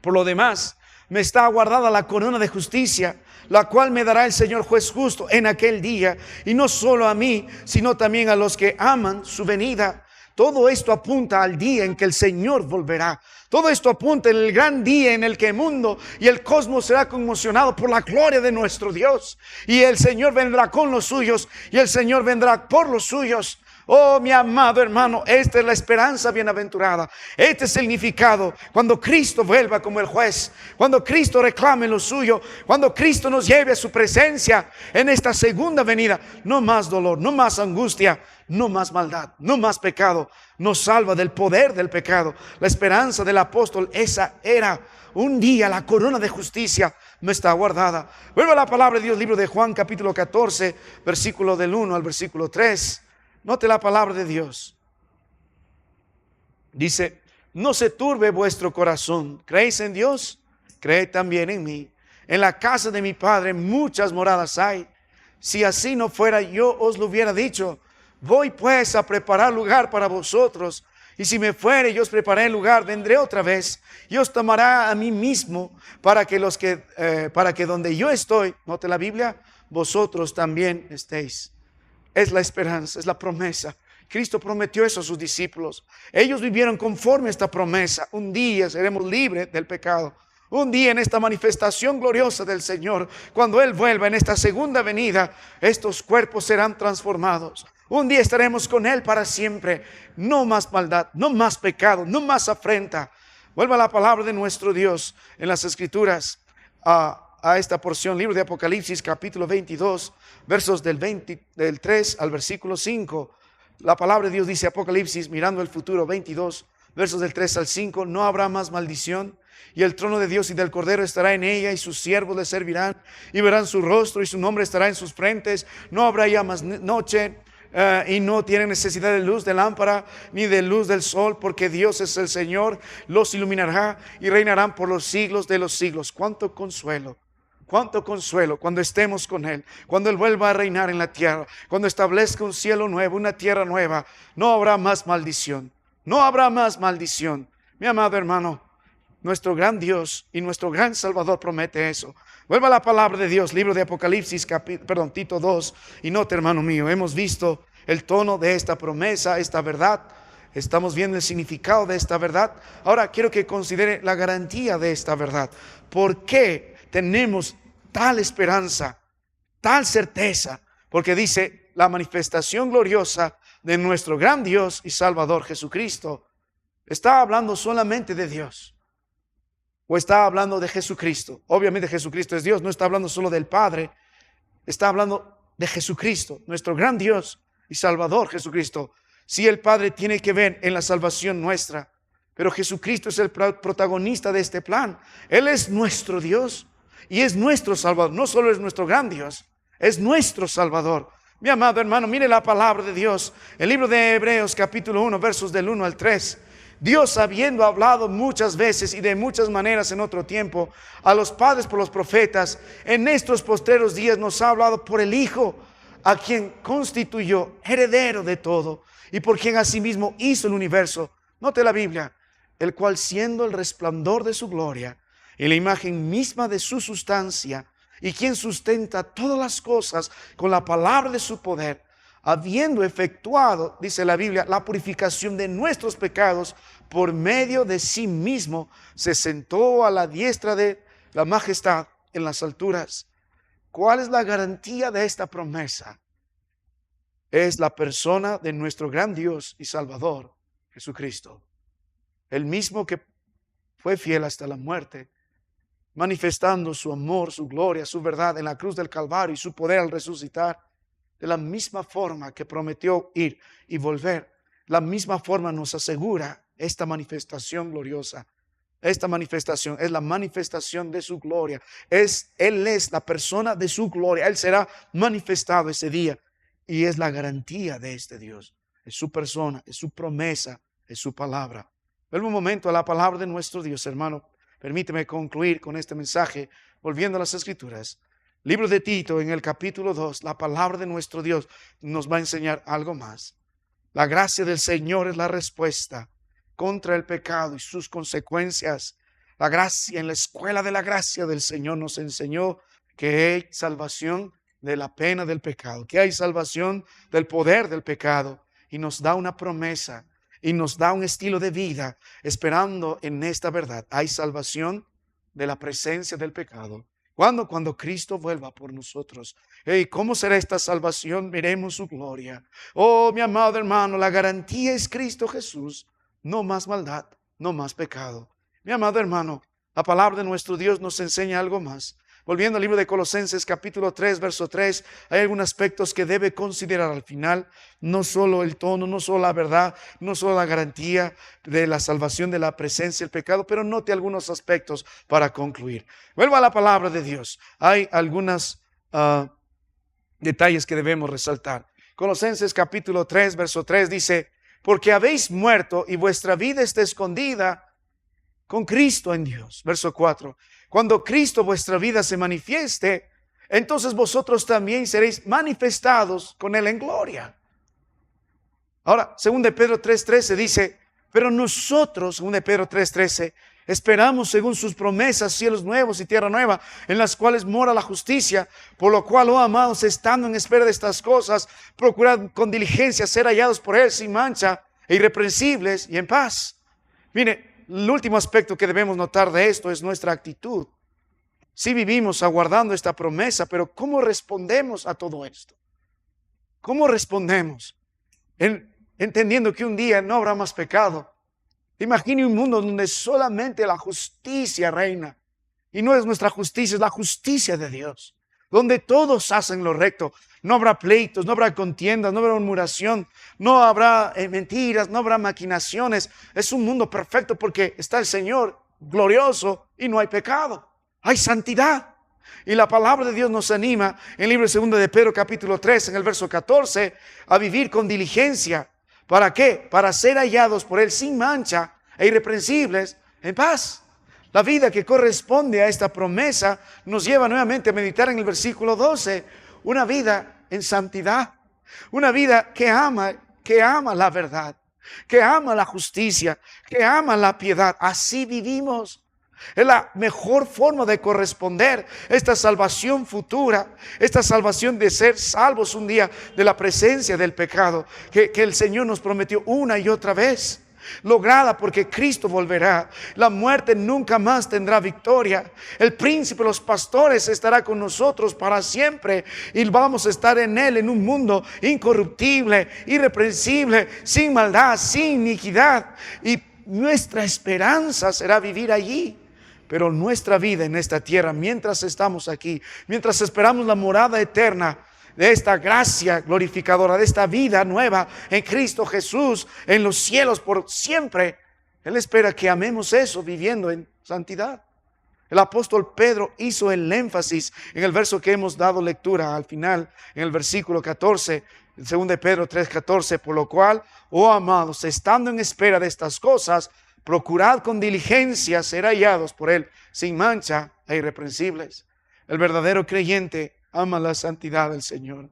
por lo demás, me está aguardada la corona de justicia, la cual me dará el Señor juez justo en aquel día, y no solo a mí, sino también a los que aman su venida. Todo esto apunta al día en que el Señor volverá. Todo esto apunta en el gran día en el que el mundo y el cosmos será conmocionado por la gloria de nuestro Dios. Y el Señor vendrá con los suyos, y el Señor vendrá por los suyos. Oh, mi amado hermano, esta es la esperanza bienaventurada. Este es el significado cuando Cristo vuelva como el juez, cuando Cristo reclame lo suyo, cuando Cristo nos lleve a su presencia en esta segunda venida. No más dolor, no más angustia, no más maldad, no más pecado. Nos salva del poder del pecado. La esperanza del apóstol, esa era: un día la corona de justicia me está guardada. Vuelve a la palabra de Dios, libro de Juan capítulo 14, versículo del 1 al versículo 3. Note la palabra de Dios. Dice: no se turbe vuestro corazón. ¿Creéis en Dios? Creed también en mí. En la casa de mi Padre muchas moradas hay. Si así no fuera, yo os lo hubiera dicho. Voy pues a preparar lugar para vosotros. Y si me fuere, yo os preparé el lugar, vendré otra vez y os tomará a mí mismo, para que donde yo estoy, note la Biblia, vosotros también estéis. Es la esperanza, es la promesa. Cristo prometió eso a sus discípulos. Ellos vivieron conforme a esta promesa. Un día seremos libres del pecado. Un día en esta manifestación gloriosa del Señor, cuando Él vuelva en esta segunda venida, estos cuerpos serán transformados. Un día estaremos con Él para siempre. No más maldad, no más pecado, no más afrenta. Vuelva la palabra de nuestro Dios en las Escrituras a esta porción, libro de Apocalipsis capítulo 22, versos del 3 al versículo 5. La palabra de Dios dice, Apocalipsis, mirando el futuro, 22, versos del 3 al 5. No habrá más maldición, y el trono de Dios y del Cordero estará en ella, y sus siervos le servirán, y verán su rostro, y su nombre estará en sus frentes. No habrá ya más noche, y no tienen necesidad de luz de lámpara, ni de luz del sol, porque Dios es el Señor, los iluminará, y reinarán por los siglos de los siglos. ¡Cuánto consuelo! Cuánto consuelo cuando estemos con Él, cuando Él vuelva a reinar en la tierra, cuando establezca un cielo nuevo, una tierra nueva. No habrá más maldición, no habrá más maldición. Mi amado hermano, nuestro gran Dios y nuestro gran Salvador promete eso. Vuelva a la palabra de Dios, libro de Apocalipsis, Tito 2. Y note, hermano mío, hemos visto el tono de esta promesa, esta verdad. Estamos viendo el significado de esta verdad. Ahora quiero que considere la garantía de esta verdad. ¿Por qué tenemos tal esperanza, tal certeza? Porque dice la manifestación gloriosa de nuestro gran Dios y Salvador Jesucristo. ¿Está hablando solamente de Dios? ¿O está hablando de Jesucristo? Obviamente Jesucristo es Dios, no está hablando solo del Padre. Está hablando de Jesucristo, nuestro gran Dios y Salvador Jesucristo. Sí, el Padre tiene que ver en la salvación nuestra, pero Jesucristo es el protagonista de este plan. Él es nuestro Dios y es nuestro Salvador. No solo es nuestro gran Dios, es nuestro Salvador. Mi amado hermano, mire la palabra de Dios. El libro de Hebreos capítulo 1, versos del 1 al 3. Dios, habiendo hablado muchas veces y de muchas maneras en otro tiempo a los padres por los profetas, en estos postreros días nos ha hablado por el Hijo, a quien constituyó heredero de todo y por quien asimismo hizo el universo. Note la Biblia, el cual siendo el resplandor de su gloria y la imagen misma de su sustancia, y quien sustenta todas las cosas con la palabra de su poder, habiendo efectuado, dice la Biblia, la purificación de nuestros pecados, por medio de sí mismo, se sentó a la diestra de la majestad en las alturas. ¿Cuál es la garantía de esta promesa? Es la persona de nuestro gran Dios y Salvador, Jesucristo. El mismo que fue fiel hasta la muerte, manifestando su amor, su gloria, su verdad en la cruz del Calvario y su poder al resucitar. De la misma forma que prometió ir y volver, la misma forma nos asegura esta manifestación gloriosa. Esta manifestación es la manifestación de su gloria. Él es la persona de su gloria. Él será manifestado ese día. Y es la garantía de este Dios. Es su persona, es su promesa, es su palabra. Vuelvo un momento a la palabra de nuestro Dios, hermano. Permíteme concluir con este mensaje, volviendo a las Escrituras. Libro de Tito, en el capítulo 2, la palabra de nuestro Dios nos va a enseñar algo más. La gracia del Señor es la respuesta contra el pecado y sus consecuencias. La gracia, en la escuela de la gracia del Señor nos enseñó que hay salvación de la pena del pecado, que hay salvación del poder del pecado, y nos da una promesa y nos da un estilo de vida esperando en esta verdad. Hay salvación de la presencia del pecado. ¿Cuándo? Cuando Cristo vuelva por nosotros. Hey, ¿cómo será esta salvación? Veremos su gloria. Oh, mi amado hermano, la garantía es Cristo Jesús. No más maldad, no más pecado. Mi amado hermano, la palabra de nuestro Dios nos enseña algo más. Volviendo al libro de Colosenses capítulo 3, verso 3, hay algunos aspectos que debe considerar al final. No solo el tono, no solo la verdad, no solo la garantía de la salvación de la presencia del pecado, pero note algunos aspectos para concluir. Vuelva a la palabra de Dios. Hay algunos detalles que debemos resaltar. Colosenses capítulo 3, verso 3 dice: porque habéis muerto y vuestra vida está escondida con Cristo en Dios. Verso 4. Cuando Cristo vuestra vida se manifieste, entonces vosotros también seréis manifestados con Él en gloria. Ahora, 2 de Pedro 3:13 dice: pero nosotros, 2 de Pedro 3:13, esperamos según sus promesas cielos nuevos y tierra nueva, en las cuales mora la justicia. Por lo cual, oh amados, estando en espera de estas cosas, procurad con diligencia ser hallados por Él sin mancha e irreprensibles y en paz. Mire, el último aspecto que debemos notar de esto es nuestra actitud. Sí vivimos aguardando esta promesa, pero ¿cómo respondemos a todo esto? ¿Cómo respondemos? Entendiendo que un día no habrá más pecado. Imagine un mundo donde solamente la justicia reina. Y no es nuestra justicia, es la justicia de Dios. Donde todos hacen lo recto. No habrá pleitos, no habrá contiendas, no habrá murmuración, no habrá mentiras, no habrá maquinaciones. Es un mundo perfecto porque está el Señor glorioso y no hay pecado. Hay santidad. Y la palabra de Dios nos anima en el libro de 2 de Pedro capítulo 3, en el verso 14, a vivir con diligencia. ¿Para qué? Para ser hallados por Él sin mancha e irreprensibles en paz. La vida que corresponde a esta promesa nos lleva nuevamente a meditar en el versículo 12. Una vida en santidad. Una vida que ama la verdad, que ama la justicia, que ama la piedad. Así vivimos. Es la mejor forma de corresponder esta salvación futura, esta salvación de ser salvos un día de la presencia del pecado, que el Señor nos prometió una y otra vez. Lograda porque Cristo volverá. La muerte nunca más tendrá victoria. El príncipe, los pastores estará con nosotros para siempre. Y vamos a estar en Él, en un mundo incorruptible, irreprensible, sin maldad, sin iniquidad. Y nuestra esperanza será vivir allí. Pero nuestra vida en esta tierra, mientras estamos aquí, mientras esperamos la morada eterna de esta gracia glorificadora, de esta vida nueva en Cristo Jesús, en los cielos por siempre, Él espera que amemos eso viviendo en santidad. El apóstol Pedro hizo el énfasis en el verso que hemos dado lectura al final, en el versículo 14, en 2 Pedro 3:14, por lo cual, oh amados, estando en espera de estas cosas, procurad con diligencia ser hallados por Él, sin mancha e irreprensibles. El verdadero creyente ama la santidad del Señor.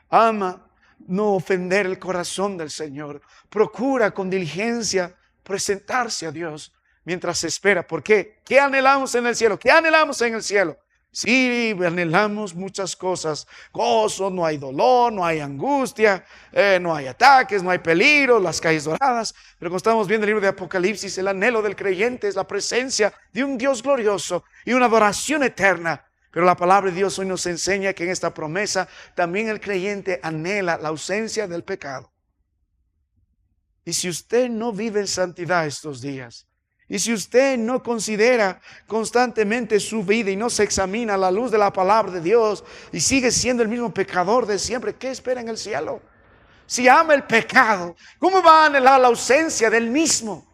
Ama no ofender el corazón del Señor. Procura con diligencia presentarse a Dios mientras se espera. ¿Por qué? ¿Qué anhelamos en el cielo? ¿Qué anhelamos en el cielo? Sí, anhelamos muchas cosas. Gozo, no hay dolor, no hay angustia, no hay ataques, no hay peligro, las calles doradas. Pero como estamos viendo el libro de Apocalipsis, el anhelo del creyente es la presencia de un Dios glorioso y una adoración eterna. Pero la palabra de Dios hoy nos enseña que en esta promesa también el creyente anhela la ausencia del pecado. Y si usted no vive en santidad estos días, y si usted no considera constantemente su vida y no se examina a la luz de la palabra de Dios y sigue siendo el mismo pecador de siempre, ¿qué espera en el cielo? Si ama el pecado, ¿cómo va a anhelar la ausencia del mismo?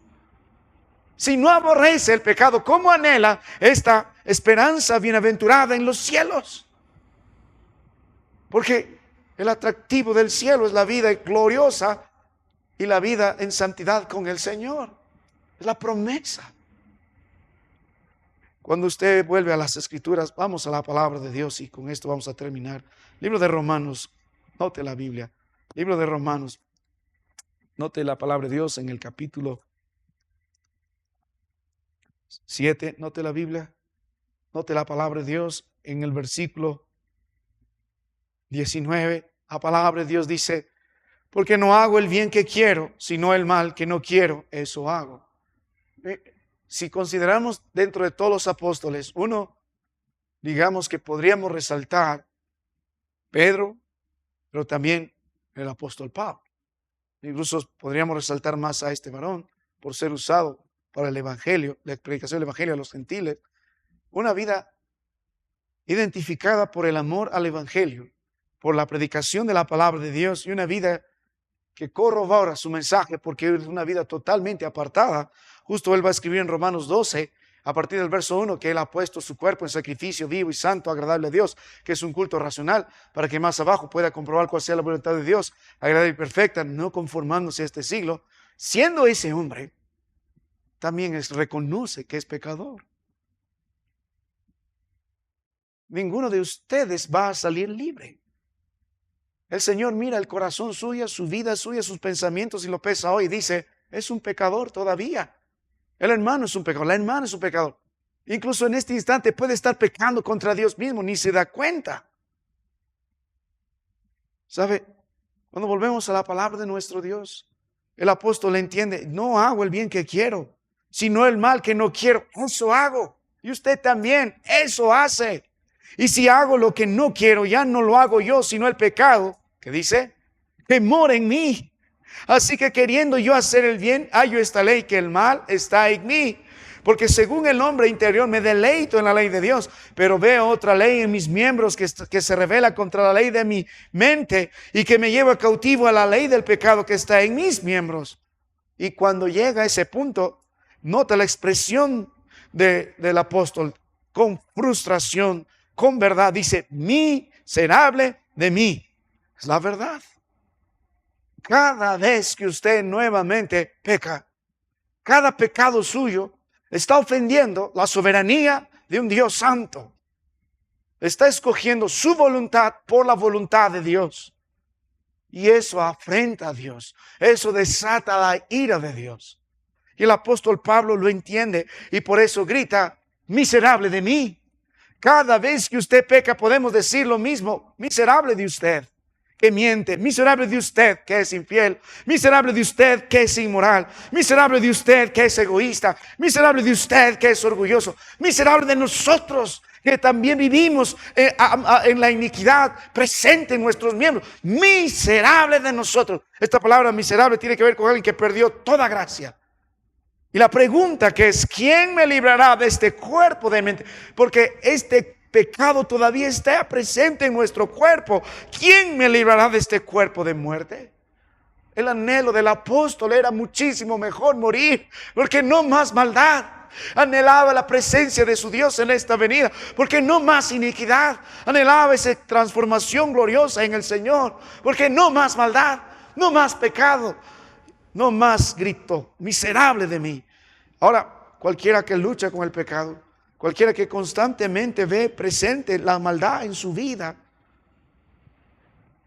Si no aborrece el pecado, ¿cómo anhela esta esperanza bienaventurada en los cielos? Porque el atractivo del cielo es la vida gloriosa y la vida en santidad con el Señor. Es la promesa. Cuando usted vuelve a las Escrituras, vamos a la palabra de Dios y con esto vamos a terminar. Libro de Romanos, note la Biblia. Libro de Romanos, note la palabra de Dios en el capítulo 7, note la Biblia, note la palabra de Dios en el versículo 19. La palabra de Dios dice, porque no hago el bien que quiero, sino el mal que no quiero, eso hago. Si consideramos dentro de todos los apóstoles, uno, digamos que podríamos resaltar Pedro, pero también el apóstol Pablo. Incluso podríamos resaltar más a este varón por ser usado para el evangelio, la predicación del evangelio a los gentiles. Una vida identificada por el amor al evangelio, por la predicación de la palabra de Dios y una vida que corrobora su mensaje porque es una vida totalmente apartada. Justo él va a escribir en Romanos 12, a partir del verso 1, que él ha puesto su cuerpo en sacrificio vivo y santo, agradable a Dios, que es un culto racional, para que más abajo pueda comprobar cuál sea la voluntad de Dios, agradable y perfecta, no conformándose a este siglo. Siendo ese hombre, también reconoce que es pecador. Ninguno de ustedes va a salir libre. El Señor mira el corazón suyo, su vida suya, sus pensamientos y lo pesa hoy y dice, es un pecador todavía. El hermano es un pecador, la hermana es un pecador. Incluso en este instante puede estar pecando contra Dios mismo, ni se da cuenta. ¿Sabe? Cuando volvemos a la palabra de nuestro Dios, el apóstol entiende, no hago el bien que quiero, sino el mal que no quiero, eso hago. Y usted también, eso hace. Y si hago lo que no quiero, ya no lo hago yo, sino el pecado, ¿qué dice? Que mora en mí. Así que queriendo yo hacer el bien, hallo esta ley, que el mal está en mí. Porque según el hombre interior me deleito en la ley de Dios, pero veo otra ley en mis miembros que se revela contra la ley de mi mente y que me lleva cautivo a la ley del pecado que está en mis miembros. Y cuando llega a ese punto, nota la expresión del apóstol con frustración, con verdad. Dice, miserable de mí. Es la verdad. Cada vez que usted nuevamente peca, cada pecado suyo está ofendiendo la soberanía de un Dios santo. Está escogiendo su voluntad por la voluntad de Dios. Y eso afrenta a Dios. Eso desata la ira de Dios. Y el apóstol Pablo lo entiende y por eso grita Miserable de mí. Cada vez que usted peca podemos decir lo mismo. Miserable de usted que miente, miserable de usted que es infiel, miserable de usted que es inmoral, miserable de usted que es egoísta, miserable de usted que es orgulloso, miserable de nosotros que también vivimos en la iniquidad presente en nuestros miembros. Miserable de nosotros. Esta palabra miserable tiene que ver con alguien que perdió toda gracia. Y la pregunta que es, ¿quién me librará de este cuerpo de mente? Porque este pecado todavía está presente en nuestro cuerpo. ¿Quién me librará de este cuerpo de muerte? El anhelo del apóstol era muchísimo mejor morir, porque no más maldad. Anhelaba la presencia de su Dios en esta venida, porque no más iniquidad. Anhelaba esa transformación gloriosa en el Señor, porque no más maldad, no más pecado, no más grito, miserable de mí. Ahora, cualquiera que lucha con el pecado, cualquiera que constantemente ve presente la maldad en su vida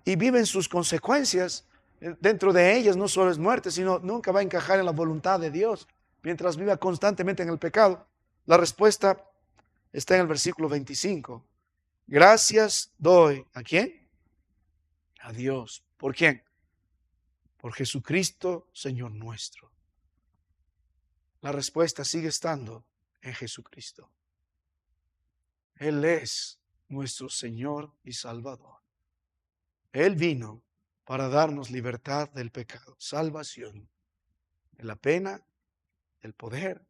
y vive en sus consecuencias, dentro de ellas no solo es muerte, sino nunca va a encajar en la voluntad de Dios mientras viva constantemente en el pecado. La respuesta está en el versículo 25. Gracias doy. ¿A quién? A Dios. ¿Por quién? Por Jesucristo, Señor nuestro. La respuesta sigue estando en Jesucristo. Él es nuestro Señor y Salvador. Él vino para darnos libertad del pecado, salvación de la pena, del poder,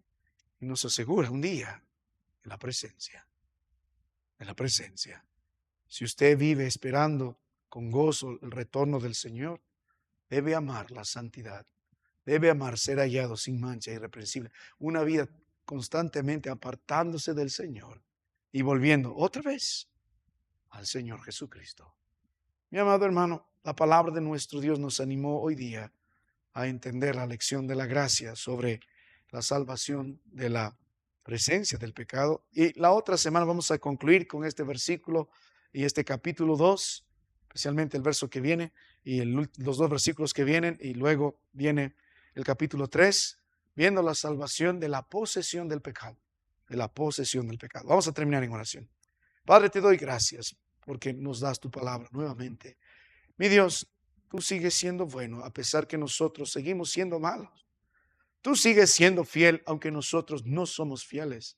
y nos asegura un día en la presencia. En la presencia. Si usted vive esperando con gozo el retorno del Señor, debe amar la santidad. Debe amar ser hallado sin mancha, irreprensible. Una vida constantemente apartándose del Señor y volviendo otra vez al Señor Jesucristo. Mi amado hermano, la palabra de nuestro Dios nos animó hoy día a entender la lección de la gracia sobre la salvación de la presencia del pecado. Y la otra semana vamos a concluir con este versículo y este capítulo 2, especialmente el verso que viene y los dos versículos que vienen, y luego viene el capítulo 3, viendo la salvación de la posesión del pecado, de la posesión del pecado. Vamos a terminar en oración. Padre, te doy gracias porque nos das tu palabra nuevamente. Mi Dios, tú sigues siendo bueno a pesar que nosotros seguimos siendo malos. Tú sigues siendo fiel aunque nosotros no somos fieles.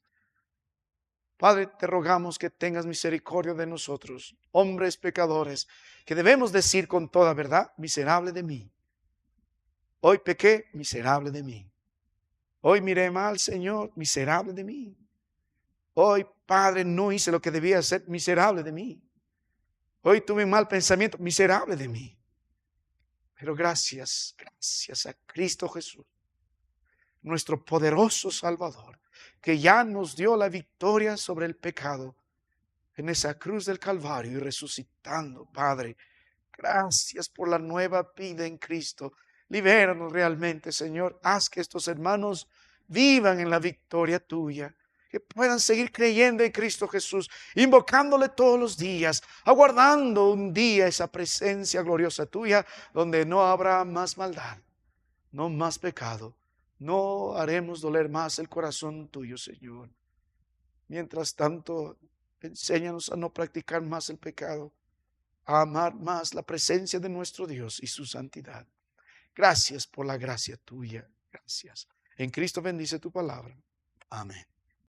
Padre, te rogamos que tengas misericordia de nosotros, hombres pecadores, que debemos decir con toda verdad, miserable de mí. Hoy pequé, miserable de mí. Hoy miré mal, Señor, miserable de mí. Hoy, Padre, no hice lo que debía hacer, miserable de mí. Hoy tuve un mal pensamiento, miserable de mí. Pero gracias a Cristo Jesús, nuestro poderoso Salvador, que ya nos dio la victoria sobre el pecado en esa cruz del Calvario y resucitando, Padre. Gracias por la nueva vida en Cristo. Libéranos realmente, Señor. Haz que estos hermanos vivan en la victoria tuya, que puedan seguir creyendo en Cristo Jesús, invocándole todos los días, aguardando un día esa presencia gloriosa tuya, donde no habrá más maldad, no más pecado, no haremos doler más el corazón tuyo, Señor. Mientras tanto, enséñanos a no practicar más el pecado, a amar más la presencia de nuestro Dios y su santidad. Gracias por la gracia tuya. Gracias. En Cristo bendice tu palabra. Amén.